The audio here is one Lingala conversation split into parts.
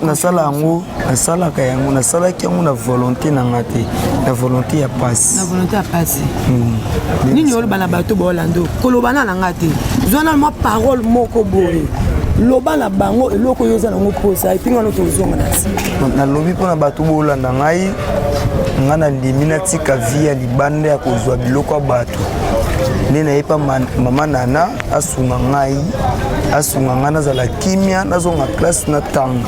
nasala yango nasalaka yango nasalaki yango na volonté na nga te na volonté ya pasi nini oloba na bato baolando kolobana na nga te zwana mwa parole moko boye loba na bango eloko oyo oza nango posa epinga no tozonga na si nalobi mpo na bato boolanda ngai nga nandimi natika vi ya libanda ya kozwa biloko ya bato nde nayepa mama nana asunga ngai nazala kimia nazonga classe na tanga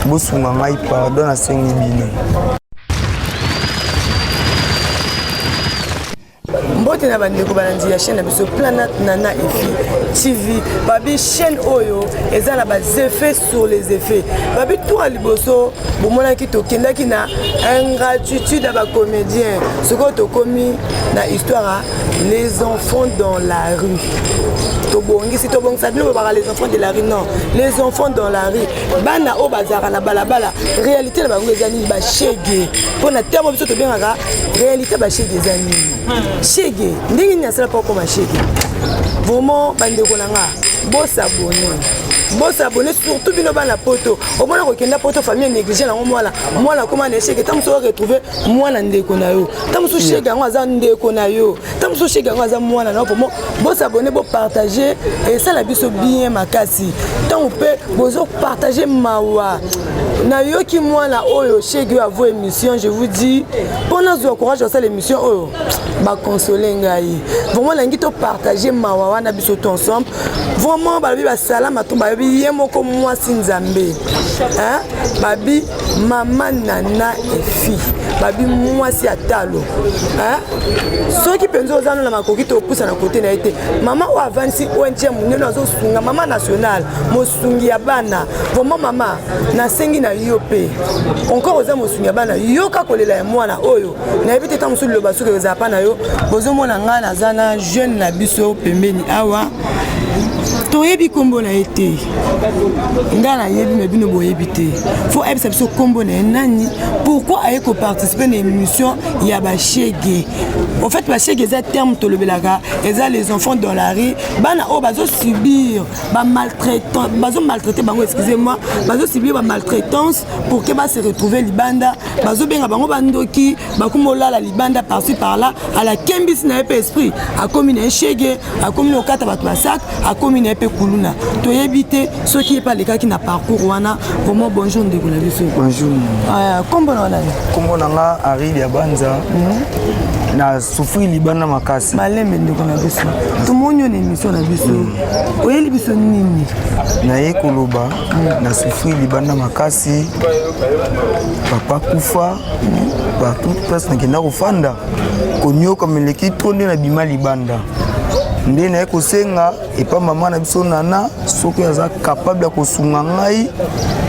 bosunga ngai pardon nasengi bino mbote na bandeko balandi ya chaîne na biso Planète Nana Efi TV babi chaîne oyo eza na bas effets sur les effets babi tout à liboso bomonaki tokendaki na ingratitude ya bacomédien soko tokomi na histoire les enfants dans la rue tobongisi tobongisa bino bobaka les enfants de la rue non les enfants dans la rue bana oyo bazalaka na balabala réalité na bango eza nini bashege mpo na terme biso tobengaka réalité bashege eza nini shege ndenge nini asala mpo okoma shege vraiment bandeko na nga bosabone surtout bino bana poto omona kokenda poto famille négligé nango mwana koma na shege ta mosu retrouver mwana ndeko na yo ta mosu shege yango aza ndeko na yo ta mosu shege yango aza mwana na yo vraiment bosabone bopartager esala biso bien makasi ntango mpe bozopartager mawa nayoki mwana oyo shege oyo avo émission je vous dis mpona zwa courage osala émission oyo bakonsole ngai vraiment nangi topartager mawa wana biso to ensemble vraiment balobi basala mato bayobi ye moko mwasi nzambe babi mama Nana Efi babi mwasi ya talo soki mpenza ozano na makoki topusa na kote na ye te mama oyo avansi ONG monene azosunga mama nationale mosungi ya bana vraiment mama nasengi na yo mpe encore oza mosungi ya bana yoka kolela ya mwana oyo nayebi te ta mosu liloba soki ezala mpa na yo bozomona ngai naza na jeune na biso pembeni awa toyebi kombo na ye te ngai nayebi me bino boyebi te fo ayebisa biso kombo na ye nani pourquoi aye koparticipe na émission ya bashege en fait bashege eza terme tolobelaka eza les enfants dans la rue bana oyo bazosubir bazomaltraite bango excusez-moi bazosubir bamaltraitance pour que base retrouver libanda bazobenga bango bandoki bakoma olala libanda par-ci par-là ala kembisi na ye mpe esprit akomi na ye shege akomi na okata bato basak akomi na ye mpe kuluna toyebi te soki ye mpe alekaki na parcours wana vraiment bonjour ndeko na biso bonjour kombo na wanani kombo na nga Aril ya banza na souffrir libanda makasi malembe ndeko na biso tomoni na émission na biso oyeli biso nini naye koloba na souffrir libanda makasi papa kufa partout place nakenda kofanda konyoka meleki to nde na bima libanda nde naye kosenga epa mama na biso Nana soki aza capable ya kosunga ngai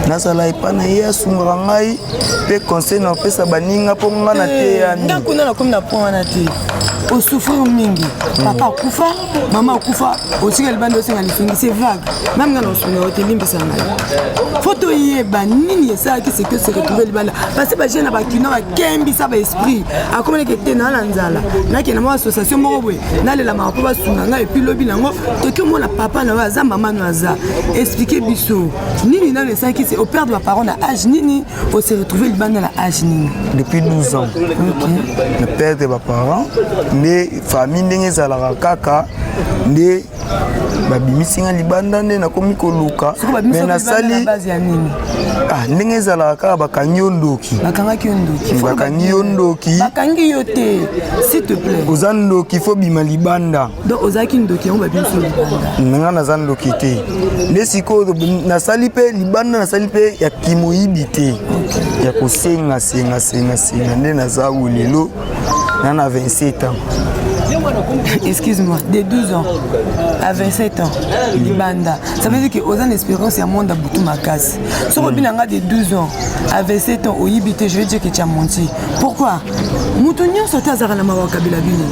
nasala epa na ye asungaka ngai mpe conseil na opesa baninga mpo nga na te yani nga kuna nakomi na point wana te osouffrir mingi papa akufa mama akufa osika libanda osenga lisungi c'est vague même nga na osunga otelimbisa ngai fo toyeba nini esalaki seke se retrouver libanda parce que bagene na bakino bakembisa baesprit akomeleke te na nzala nakenda mwa association moko boye nalelamaka mpo basunga ngai epuis lobi nango toki omona papa na oyo aza mama no aza explike biso nini nano esalaki se operdre baparent na age nini ose retrouver libanda na age nini depuis 12 ans na perdre baparent nde famille ndenge ezalaka kaka nde babimisinga libanda nde nakomi koluka me nasali ndenge ezalaka kaka bakangi yo ndoki bakangi yo ndoki bakangi yo te s'il te plaît oza ndoki fo bima libanda donc ozalaki ndoki yango babimiso libanda nga naza ndoki te nde sikoyo nasali mpe libanda nasali mpe ya kimoyibi te ya kosenga senga nde naza lelo na 27 ans. Excuse-moi, de 12 ans à 27 ans, Libanda. Ça veut dire que aux ans d'espérance, il y a un monde à Boutou Makas. Si on a de 12 ans à 27 ans au Yibité, je veux dire que tu as menti. Pourquoi? Moutounion sauté à Zaranama au Kabilabini.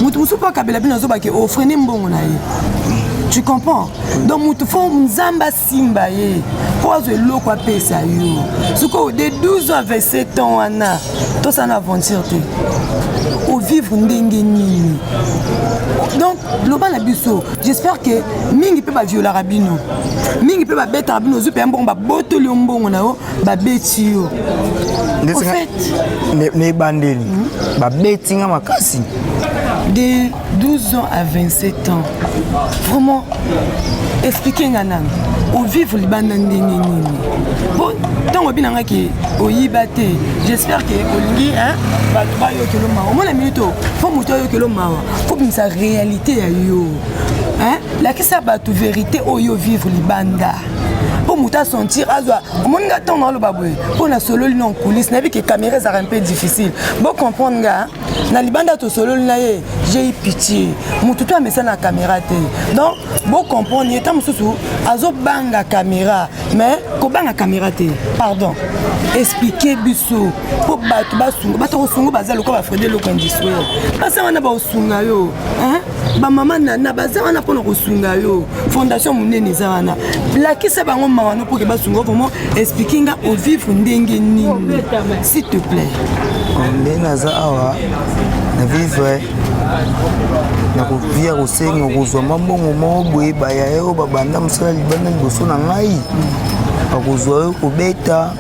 Moutounion pas Kabilabini, on a dit offre Nimbon. Tu comprends? Donc, il faut Nzamba Simba. Pour que l'eau soit payée. Si de 12 ans à 27 ans, tout ça une aventure. vivre ndenge nini. Donc loba na biso j'espère que mingi pe ba viola rabino mingi pe ba beta rabino zu pe mbongo ba botoli mbongo na yo ba beti yo en fait ne bandeli ba betinga makasi de 12 ans à 27 ans vraiment expliquer ngana au vivre libanda ndenge nini bon tant obina ngaki oyibate j'espère que olingi hein ba ba yo kelo ma au moins la minute faut muto yo kelo ma faut que sa réalité ya yo hein la que ça ba tu vérité oyo vivre libanda pour muta sentir azwa mon gars tant dans le baboué pour la solo non coulisses na vie que caméra ça un peu difficile bon comprendre gars na libanda to solo na ye j'ai eu pitié mutu to amesa na caméra te donc bon comprendre y tam susu azo banga caméra mais ko banga caméra te pardon expliquer biso pour batu basungu bato sungu bazalo ko ba frede lo kondiswe basa wana ba sunga yo hein ba mama na baza wana pona ko sunga yo fondation munene za wana la kisa bango mawana pour que basungu vraiment expliquer nga au vivre ndenge nini s'il te plaît on naza awa na vivre na kovia kosenga kozwa mambongo moko boye baya yo babanda mosala libanda liboso na ngai bakozwa yo kobeta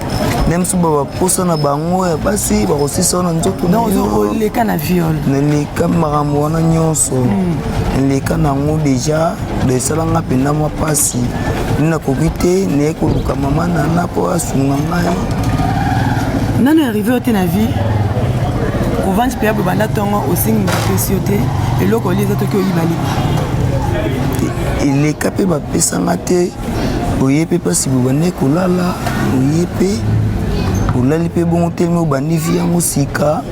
même si baposa na bango ya basi bakosisa na nzoto na yo leka na viol naleka makambo wana nyonso naleka nango deja desalanga mpenda mwa pasi nakoki te naye koluka mama nana mpo asunga ngai nano arrivé ote na vie ovandi mpe ya bobanda ntongo osengi bapesi yo te eloko oli eza toki oyiba liba eleka mpe bapesanga te oye mpe mpasi bobandi kolala oye mpe olali mpe bongo telemi obandi vi yango sika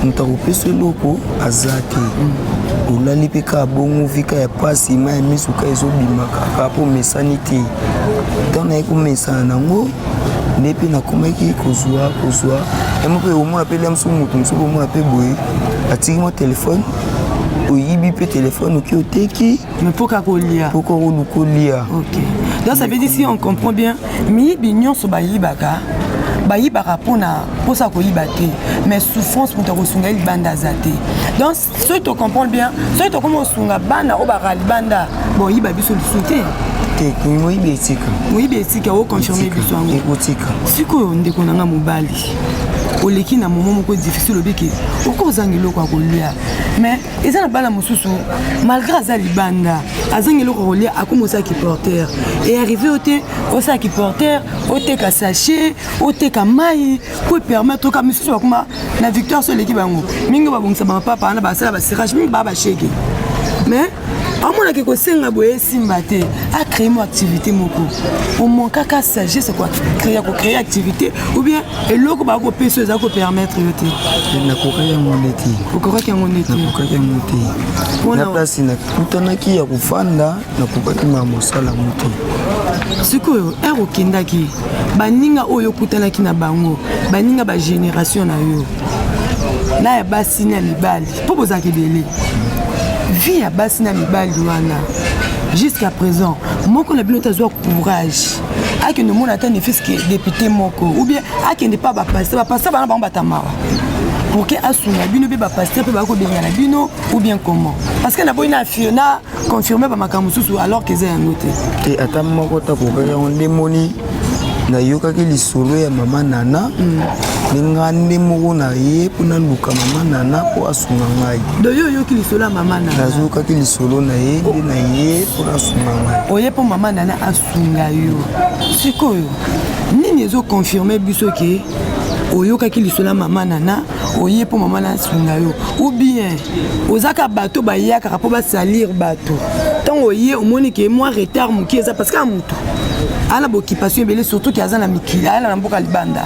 moto akopesa eloko aza te olali mpe kaka bongo vika ya pasi ma ya misuka ezobima kaka mpo mesani te ntango naye komesana nango nde mpe nakomaki kozwa emo mpe omona mpe lia mosuku moto mosuku omona mpe boye atiki mwa telefone oyibi mpe telefone oki oteki mais pourquoi kolia pourquoi oluka olia ok donc ça veut dire si on comprend bien miyibi nyonso bayibaka mpona mposa koyiba te mais souffrance moto akosunga libanda aza te donc soki tocomprendre bien soki tokoma osunga bana oyo baka libanda boyiba biso lisu te te moyibi etika moyibi etika oconfirme biso yango ekotika sikoyo ndeko na nga mobali oleki na momo moko difficile obiki okozanga eloko ya kolia mais eza na bana mosusu malgré aza libanda azanga eloko ya kolia akomosaki porteur et arrivé ote osaki porteur oteka sachet oteka mai po permettre oka misusu bakoma na victoire so eleki bango mingi babongisa bamapapa wana basala basirage mingi baa bashege mais amonaki kosenga boye esimba te acréer mo activité moko omonkaka sagesse créer activité ou bien eloko bakopesa eza kopermettre yo te nakokaki yango nde te okokaki yango nde te nakokaki yango te na place nakutanaki ya kofanda nakokaki ma mosala mo te sikoyo ere okendaki baninga oyo okutanaki na bango baninga bagénération na yo na ya basi na mibali mpo bozalaki ebele vie ya basi na mibali wana jusqu'à présent moko na bino tazwa courage akende mona ata nefiske député moko ou bien akende pa bapasteur bana bango batamawa pour que asunga bino mpe bapasteur mpe bakobenga na bino ou bien comment parce que naboyi na fiona confirme bamakambo mosusu alors que eza yango te te ata moko takokaki yango nde moni nayokaki lisolo ya mama nana ninga nde moko na ye mpo naluka mama nana mpo asunga ngai do yo oyoki lisolo ya mama nana nazokaki lisolo na ye nde na ye mpo nasunga ngai oye mpo mama nana asunga yo sikoyo nini ezokonfirme biso ke oyokaki lisolo ya mama nana oye mpo mama nana asunga yo ou bien ozaka bato bayakaka mpo basalir bato ntango oye omoni ke mwa retard moki eza parce que amutu ana boccupation ebele surtout ki aza na mikili ala na mboka libanda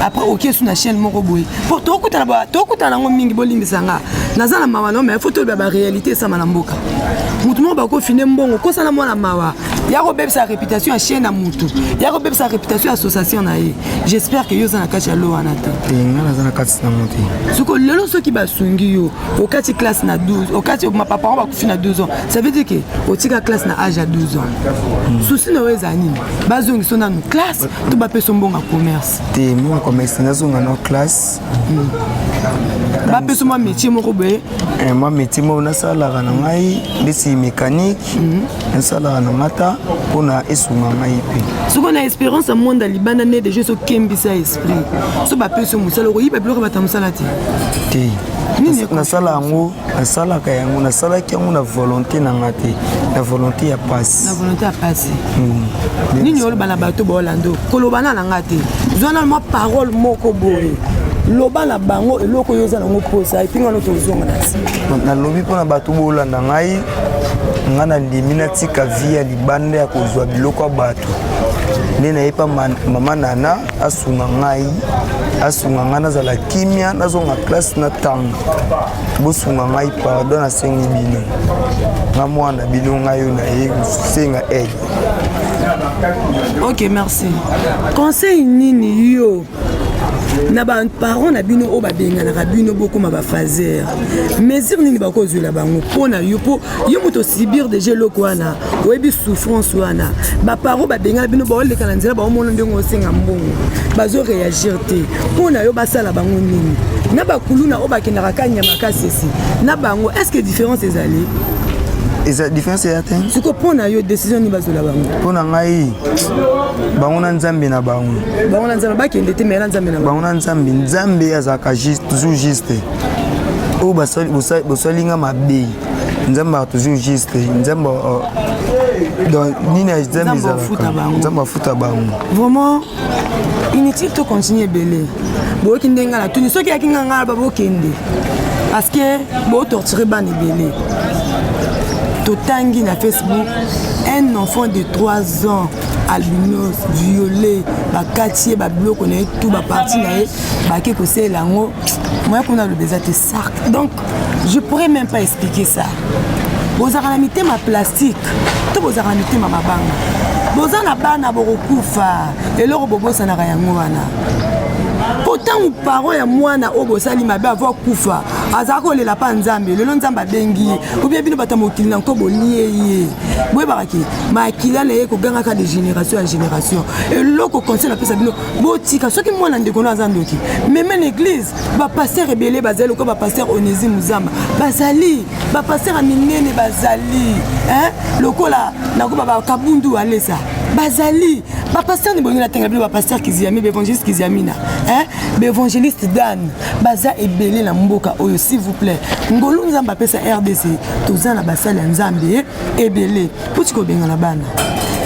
après okie su na chaîne moko boye po tokutana nango mingi bolimbisa nga naza na mawa no mais faut toloba baréalité esama na mboka mutu moko bakofine mbongo kosala mwana mawa ya kobebisa réputation ya chaîne na mutu ya kobebisa réputation ya association na ye j'espère que yo oza na kati ya lo wana te nga naza na kati nango te soko lelo soki basungi yo okati classe na 12 okati mapapa ngo bakufi na 12 ans ça veut dire que otika classe na âge ya 12 ans souci na yo eza nini bazongiso nanu classe to bapesa mbongo ya commerce te mbongo commerce nazonga na classe ba peso moi métier moko boye moi métier mo na sala na ngai bisi mécanique na sala na mata pona esunga ngai pe soko na espérance monde libanda ne déjà so kembisa esprit so ba peso musala ko yiba biloko bata musala te na sala yango na sala ka yango na sala ki yango na volonté na ngate na volonté ya passe na volonté ya passe nini oloba na bato ba Orlando koloba na ngate zwana ma parole moko boye loba na bango eloko yoza nango posa epinga no tozonga na lobi pona bato bolanda ngai ngana limina tika via libanda ya kozwa biloko ya bato nde nayepa mama nana asunga ngai nazala kimia nazonga classe na tanga bosunga ngai pardon nasengi bino nga mwana bino ngai oyo naye kosenga aide. Ok, merci. Conseil nini yo na ba parents na bino o ba benga na bino beaucoup ma ba fazer mesure nini ba kozula bango pona yo po yo moto subir déjà loko wana oyebi souffrance wana ba parents ba benga na bino ba oleka na nzela ba omona ndenge osenga mbongo bazo réagir te pona yo basala bango nini na ba kuluna o ba kinaka kanya makasisi na bango est-ce que différence ezali eza différence ya te siko pona yo décision ni bazola bango pona ngai bango na nzambe na bango bakende te mais na nzambe na bango na nzambe azaka juste toujours juste o bosalinga mabe nzambe toujours juste nzambe donc nini nzambe afuta bango vraiment inutile to continuer belé boki ndenga la tuni soki yakinga ngala babokende parce que bo torturer bani belé Totangi na Facebook, un enfant de 3 ans, albinos, violé, bakatier, bablo, on est tout, parti, baké, c'est l'ango. Moi, on a le besoin de sac. Donc, je pourrais même pas expliquer ça. Vous avez mis ma plastique, tout vous avez mis ma banga. Vous avez mis borokufa, et l'euro bobo ça n'a rien wana. Pourtant, aux parents et moi, na obo sali mabe avoir kufa. Azako le lapin nzambe, le nzamba bengi. Ou bien bino batamo kilina ko bolié. Boye baraki. Ma kilana e ko ganga ka de génération en génération. Et loko conseil na pesa bino botika soki mwana ndeko na zandoki. Même en église, ba pasteur rebelle bazali ko ba pasteur Onésime Muzamba. Bazali, ba pasteur aminene bazali. Hein? Lokola na ko ba kabundu alesa. Bazali, ba pasteur ni bongi na tenga bino ba pasteur Kiziami, évangéliste Kiziamina. Hein? Évangéliste Dan, baza ebele na mboka oyo s'il vous plaît. Ngolu nzamba pesa RDC, tozana basala nzambe ebele. Potiko benga na bana.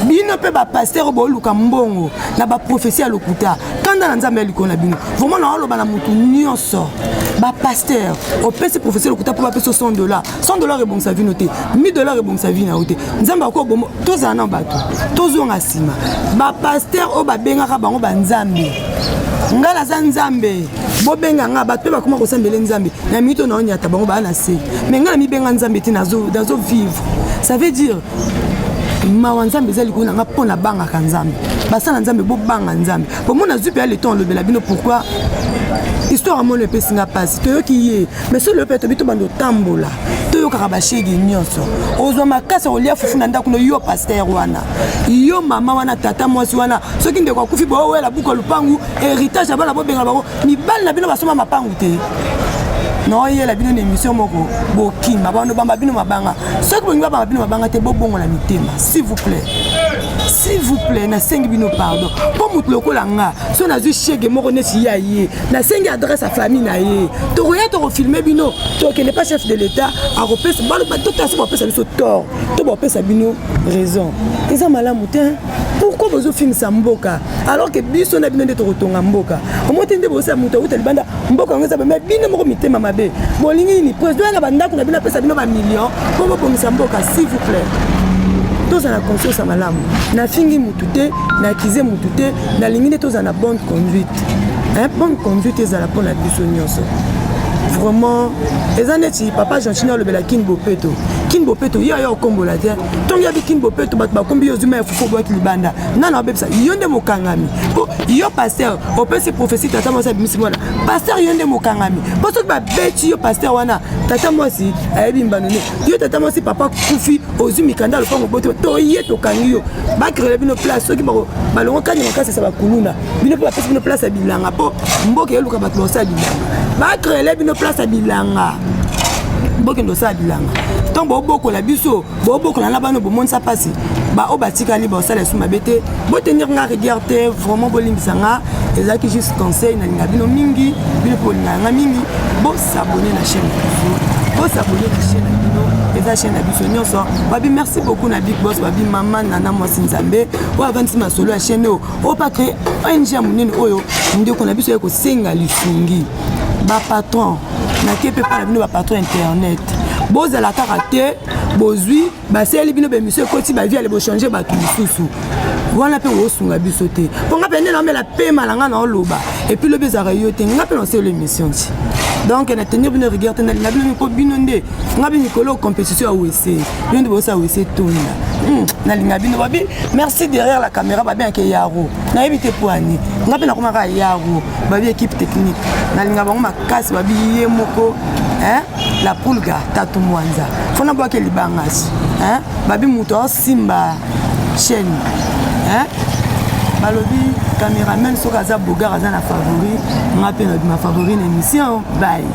Bino pe ba pasteur bo luka mbongo na ba prophétie lokuta. Kanda na nzambe likona bino. Vraiment na oloba na mutu nyonso. Ba pasteur, au pèse prophétie lokuta pour ba pesa $100. $100 bon sa vie noté. $1000 bon sa vie na oté. Nzamba ko bomo tozana na bato. Tozonga sima. Ba pasteur o ba benga ka bango ba nzambe. Ngala za nzambe bo benga nga bato ba kuma ko sambele nzambe na mito na onya tabango ba na se mais ngala mi benga nzambe ti nazo vivre ça veut dire ma nzambe zali ko na nga pona banga ka nzambe basana nzambe bo banga nzambe bo mona zupe ya le temps le bela bino pourquoi histoire à mon le pesinga passe to yo ki ye mais sur le peto bito bando tambola to yo kaka ba shege nyonso ozo makasa olia fufuna ndako no yo pasteur wana yo mama wana tata mwasi wana soki ndeko akufi bo wela buko lupangu héritage abana bo benga bako mi bal na bino basoma mapangu te non il y a la bino émission moko boki mabano bamba bino mabanga soki bongi bamba bino mabanga te bo bongo la mitema s'il vous plaît na sengi bino pardon pour mutu lokola nga so na zu chege moko nesi ya ye na sengi adresse à famille na ye to roya to filmer bino to que n'est pas chef de l'état a repès balo ba to tasi ba pesa biso tort to ba pesa bino raison eza malamu te pourquoi vous filmez ça mboka alors que biso na bino de to rotonga mboka comment tende bosa mutu uta libanda mboka ngeza ba bino moko mitema mabe bolingi ni président na bandako na bino pesa bino ba millions pour bo bomisa mboka s'il vous plaît. Tous à la conscience à malamu na fingi mutute na kize mutute na lingine tous à la bonne conduite hein bonne conduite est à la bonne biso nyonso vraiment les années papa Jean-China le bela king bopeto Kin Bopeto yo yo kombo la te tongi abi Kin Bopeto bat ba kombi yo zuma ya fufu boaki libanda nana bebisa yonde mokangami po yo pasteur o pesi prophétie tata mo sa bimisi mona pasteur yonde mokangami po so ba beti yo pasteur wana tata mo si ayebi mbanone yo tata mo si papa kufi ozumi kanda lo fongo boto to ye to kangi yo ba créer bino place so ki ba balongo kanya makasi sa ba kuluna bino pa pesi bino place bilanga po mboke yo luka bat lo sa bilanga ba créer bino place bilanga mboke ndo sa bilanga donc boboko la biso boboko la bano bomonsa pasi ba o batika li ba sala suma bete bo tenir nga regarder vraiment bolimbisa nga ezaki juste conseil na linga bino mingi bino po nga mingi bo s'abonner na chaîne bo s'abonner na chaîne bino eza chaîne na biso nyonso babi merci beaucoup na Big Boss babi maman nana mwasi nzambe o avanti masolo ya chaîne o pa créer ONG munene oyo ndeko na biso yako senga lifungi ba patron na kepe pa bino ba patron internet boza la karaté bozui baseli bino be monsieur koti ba vie aller bo changer ba tout susu wana pe wo sunga biso te ponga pende na mela pe malanga na loba et puis le bezara yo te nga pe lancer l'émission ti donc na tenir bino regarder na bino ko bino nde nga bi nikolo compétition a WC bino bo sa WC tona na linga bino babi merci derrière la caméra babi en ke yaro na ebite poani nga pe na koma ka yaro babi équipe technique na linga bango makasi babi ye moko la pulga tatu mwanza fona boake libangas babi muto simba chaîne balobi caméraman soka za bogar aza na favori nga pe na ma favori na émission bye